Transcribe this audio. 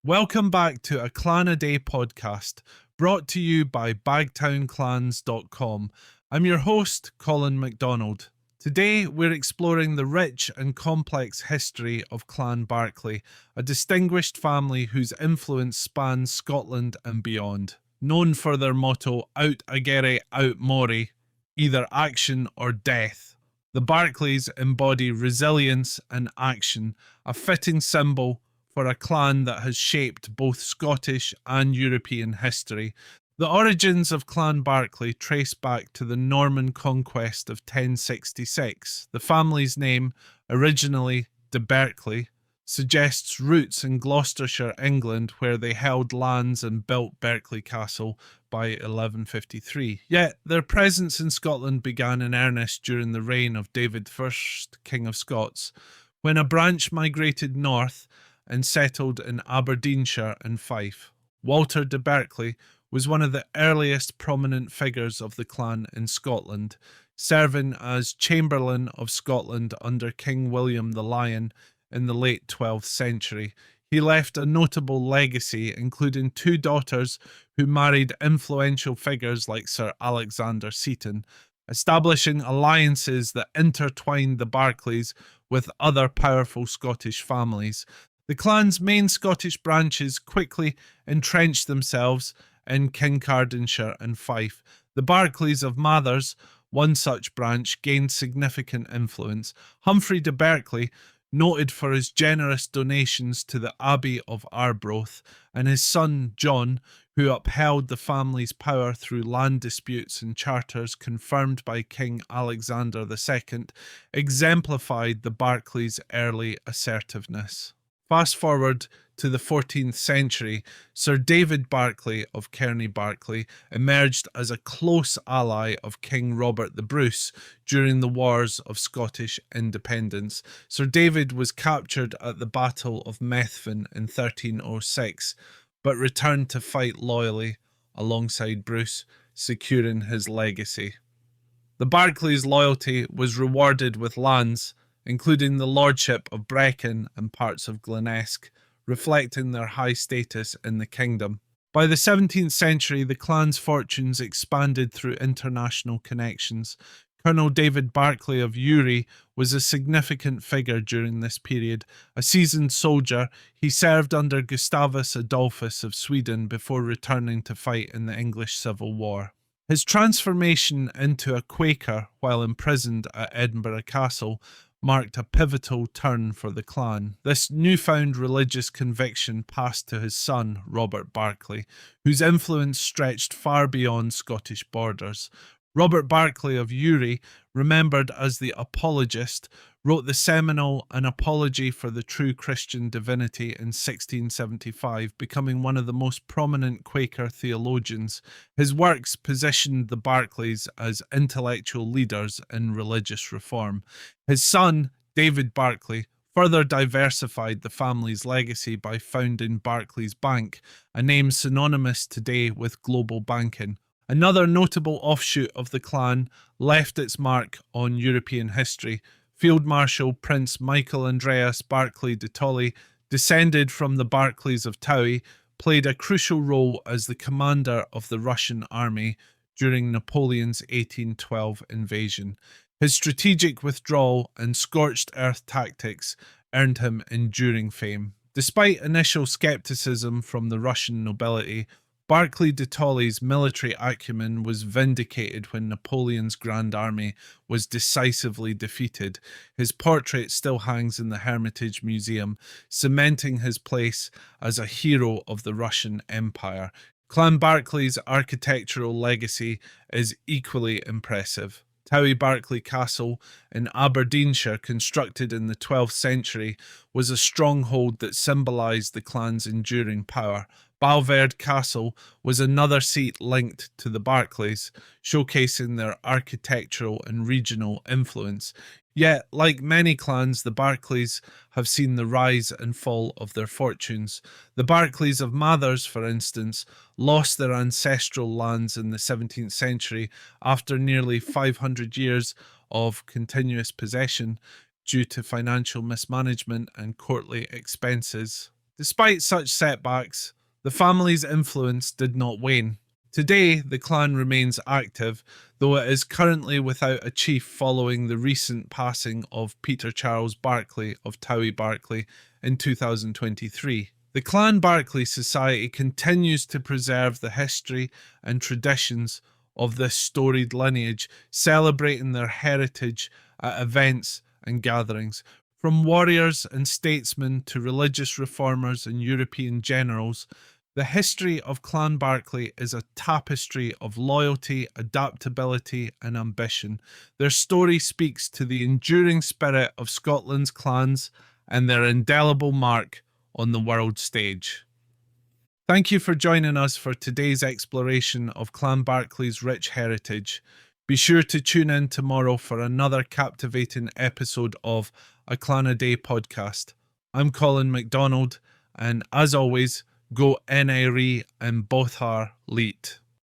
Welcome back to a Clan a Day podcast brought to you by bagtownclans.com. I'm your host, Colin MacDonald. Today we're exploring the rich and complex history of Clan Barclay, a distinguished family whose influence spans Scotland and beyond. Known for their motto, Out Agere, Out Mori, either action or death, the Barclays embody resilience and action, a fitting symbol for a clan that has shaped both Scottish and European history. The origins of Clan Barclay trace back to the Norman Conquest of 1066. The family's name, originally de Berkeley, suggests roots in Gloucestershire, England, where they held lands and built Berkeley Castle by 1153. Yet their presence in Scotland began in earnest during the reign of David I, King of Scots, when a branch migrated north and settled in Aberdeenshire and Fife. Walter de Berkeley was one of the earliest prominent figures of the clan in Scotland, serving as Chamberlain of Scotland under King William the Lion in the late 12th century. He left a notable legacy, including two daughters who married influential figures like Sir Alexander Seton, establishing alliances that intertwined the Barclays with other powerful Scottish families. The clan's main Scottish branches quickly entrenched themselves in Kincardineshire and Fife. The Barclays of Mathers, one such branch, gained significant influence. Humphrey de Berkeley, noted for his generous donations to the Abbey of Arbroath, and his son John, who upheld the family's power through land disputes and charters confirmed by King Alexander II, exemplified the Barclays' early assertiveness. Fast forward to the 14th century, Sir David Barclay of Kearney Barclay emerged as a close ally of King Robert the Bruce during the Wars of Scottish Independence. Sir David was captured at the Battle of Methven in 1306, but returned to fight loyally alongside Bruce, securing his legacy. The Barclays' loyalty was rewarded with lands, including the lordship of Brecon and parts of Glenesk, reflecting their high status in the kingdom. By the 17th century, the clan's fortunes expanded through international connections. Colonel David Barclay of Urie was a significant figure during this period. A seasoned soldier, he served under Gustavus Adolphus of Sweden before returning to fight in the English Civil War. His transformation into a Quaker while imprisoned at Edinburgh Castle marked a pivotal turn for the clan. This newfound religious conviction passed to his son, Robert Barclay, whose influence stretched far beyond Scottish borders. Robert Barclay of Urie, remembered as the apologist, wrote the seminal An Apology for the True Christian Divinity in 1675, becoming one of the most prominent Quaker theologians. His works positioned the Barclays as intellectual leaders in religious reform. His son, David Barclay, further diversified the family's legacy by founding Barclays Bank, a name synonymous today with global banking. Another notable offshoot of the clan left its mark on European history. Field Marshal Prince Michael Andreas Barclay de Tolly, descended from the Barclays of Tolly, played a crucial role as the commander of the Russian army during Napoleon's 1812 invasion. His strategic withdrawal and scorched earth tactics earned him enduring fame. Despite initial skepticism from the Russian nobility, Barclay de Tolly's military acumen was vindicated when Napoleon's Grand Army was decisively defeated. His portrait still hangs in the Hermitage Museum, cementing his place as a hero of the Russian Empire. Clan Barclay's architectural legacy is equally impressive. Tolly Barclay Castle in Aberdeenshire, constructed in the 12th century, was a stronghold that symbolised the clan's enduring power. Balverde Castle was another seat linked to the Barclays, showcasing their architectural and regional influence. Yet, like many clans, the Barclays have seen the rise and fall of their fortunes. The Barclays of Mathers, for instance, lost their ancestral lands in the 17th century after nearly 500 years of continuous possession due to financial mismanagement and courtly expenses. Despite such setbacks, the family's influence did not wane. Today, the clan remains active, though it is currently without a chief following the recent passing of Peter Charles Barclay of Tolly Barclay in 2023. The Clan Barclay Society continues to preserve the history and traditions of this storied lineage, celebrating their heritage at events and gatherings. From warriors and statesmen to religious reformers and European generals, the history of Clan Barclay is a tapestry of loyalty, adaptability, and ambition. Their story speaks to the enduring spirit of Scotland's clans and their indelible mark on the world stage. Thank you for joining us for today's exploration of Clan Barclay's rich heritage. Be sure to tune in tomorrow for another captivating episode of A Clan a Day podcast. I'm Colin MacDonald, and as always, go NRE and both are leet.